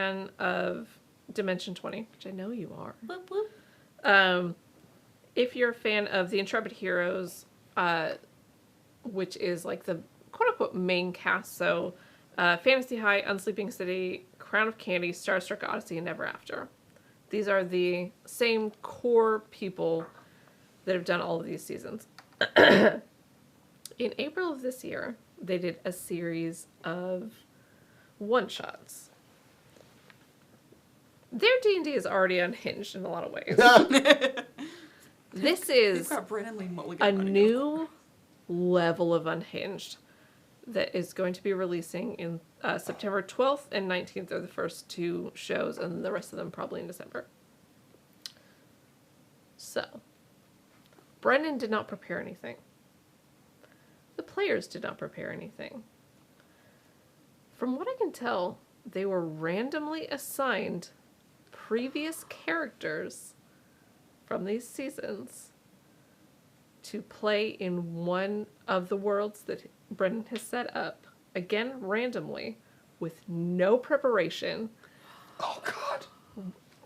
fan of Dimension 20, which I know you are. Whoop, whoop. If you're a fan of the Intrepid Heroes, which is like the quote-unquote main cast, so Fantasy High, Unsleeping City, Crown of Candy, Starstruck Odyssey, and Never After. These are the same core people that have done all of these seasons. In April of this year, they did a series of one-shots. Their D&D is already unhinged in a lot of ways. This is got Brennan Lee Mulligan a running new level of unhinged that is going to be releasing in September 12th and 19th are the first two shows, and the rest of them probably in December. So, Brennan did not prepare anything. The players did not prepare anything. From what I can tell, they were randomly assigned previous characters from these seasons to play in one of the worlds that Brennan has set up, again randomly, with no preparation. Oh, God.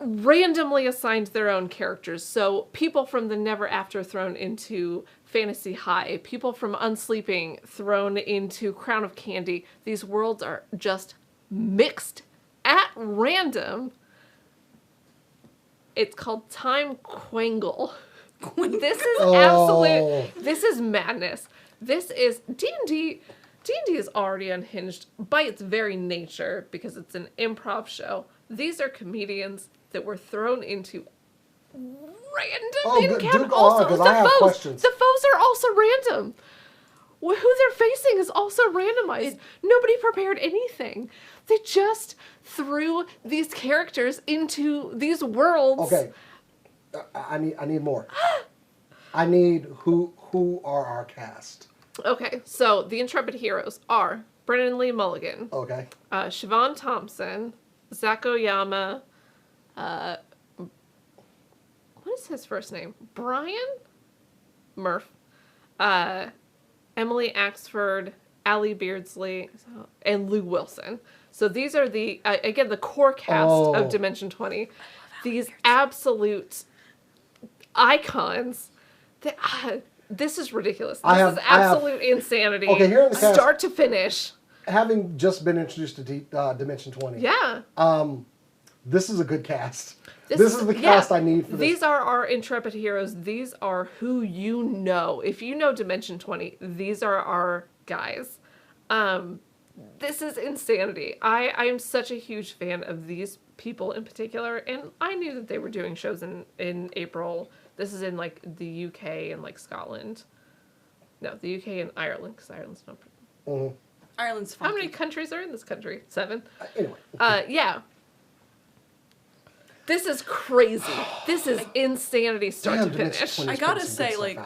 Randomly assigned their own characters. So people from the Never After thrown into Fantasy High, people from Unsleeping thrown into Crown of Candy. These worlds are just mixed at random. It's called Time Quangle. This is absolute. This is madness. This is D&D. D&D is already unhinged by its very nature because it's an improv show. These are comedians that were thrown into random encounters. Also, I have questions. The foes are also random. Who they're facing is also randomized. Nobody prepared anything. They just threw these characters into these worlds. Okay, I need more. I need who are our cast. Okay, so the Intrepid Heroes are Brennan Lee Mulligan. Okay. Siobhan Thompson, Zach Oyama, what is his first name? Brian Murph, Emily Axford, Allie Beardsley, and Lou Wilson. So these are the, again, the core cast of Dimension 20. These absolute icons. This is ridiculous. This is absolute insanity. Okay, here in the cast, start to finish. Having just been introduced to Dimension 20. Yeah. This is a good cast. This is the cast I need for this. These are our Intrepid Heroes. These are who you know. If you know Dimension 20, these are our guys. This is insanity. I am such a huge fan of these people in particular, and I knew that they were doing shows in April. This is in, like, the UK and, like, Scotland. No, the UK and Ireland, because Ireland's not... Mm-hmm. Ireland's funky. How many countries are in this country? 7? Anyway. Yeah. This is crazy. This is insanity start to finish. I gotta say, like,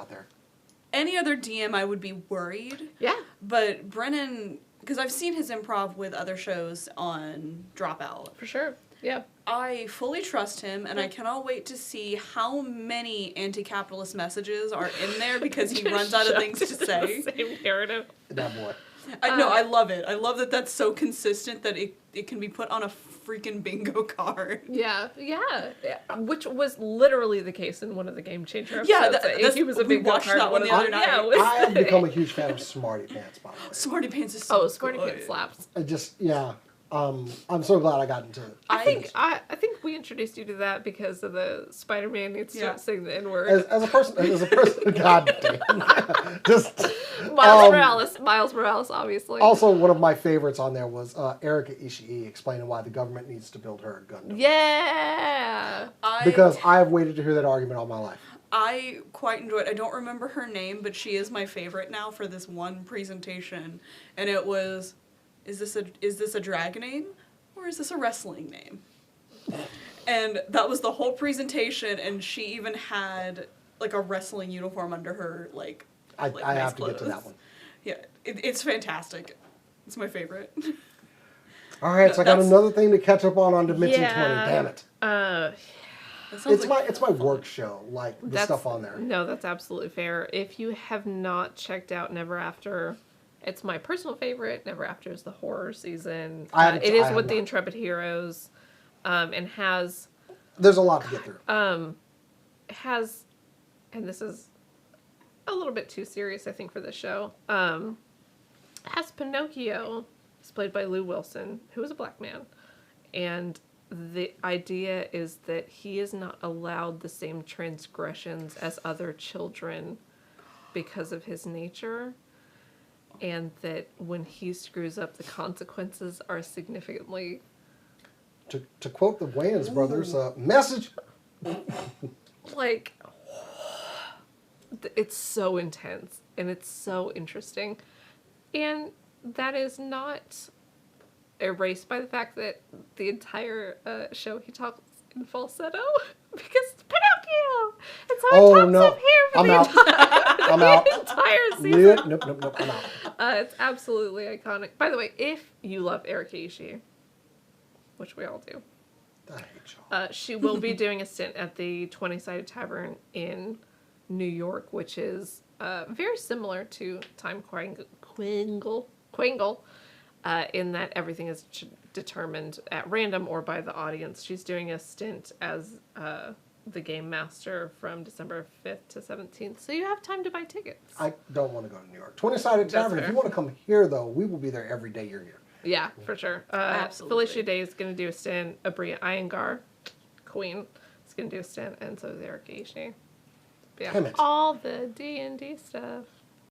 any other DM I would be worried. Yeah. But Brennan, because I've seen his improv with other shows on Dropout. For sure. Yeah. I fully trust him, and I cannot wait to see how many anti-capitalist messages are in there because he runs out of things to say. Same narrative. That boy. No, I love it. I love that that's so consistent that it can be put on a freaking bingo card. Yeah. Which was literally the case in one of the Game Changer episodes. Yeah, he was a bingo watched card that one the other night. I have become a huge fan of Smarty Pants, by the way. Smarty Pants is so Smarty Pants slaps. I'm so glad I got into it. I think we introduced you to that because of the Spider-Man needs to sing the N-word. As a person, God damn. Just Miles Morales, obviously. Also, one of my favorites on there was Erika Ishii explaining why the government needs to build her a Gundam. Yeah. Because I have waited to hear that argument all my life. I quite enjoyed. I don't remember her name, but she is my favorite now for this one presentation, and it was. Is this a drag name or is this a wrestling name? And that was the whole presentation, and she even had like a wrestling uniform under her I nice have clothes. to get to that one. Yeah, it's fantastic. It's my favorite. All right, so I got another thing to catch up on Dimension 20. Damn it. It's my work show, like the stuff on there. No, that's absolutely fair. If you have not checked out Never After, it's my personal favorite. Never After is the horror season. It is with the Intrepid Heroes. and has There's a lot to get through. and this is a little bit too serious, I think, for the show. Has Pinocchio, is played by Lou Wilson, who is a black man, and the idea is that he is not allowed the same transgressions as other children because of his nature, and that when he screws up, the consequences are significantly... To quote the Wayans brothers, message. Like, it's so intense, and it's so interesting. And that is not erased by the fact that the entire show he talks in falsetto because it's Pinocchio, and so it talks up here for I'm out. I'm out. the entire season. Nope. I'm out. It's absolutely iconic. By the way, if you love Eric Ishii, which we all do, I hate y'all. she will be doing a stint at the 20-Sided Tavern in New York, which is very similar to Time Quangle, in that everything is determined at random or by the audience. She's doing a stint as the game master from December 5th to 17th, so you have time to buy tickets. I don't want to go to New York. 20-Sided Tavern. If you want to come here, though, we will be there every day you're here. Yeah, for sure. Absolutely. Felicia Day is going to do a stint. Abria Iyengar, Queen, is going to do a stint, and so is Eric Ishii. But yeah, Damn it. all the D&D stuff.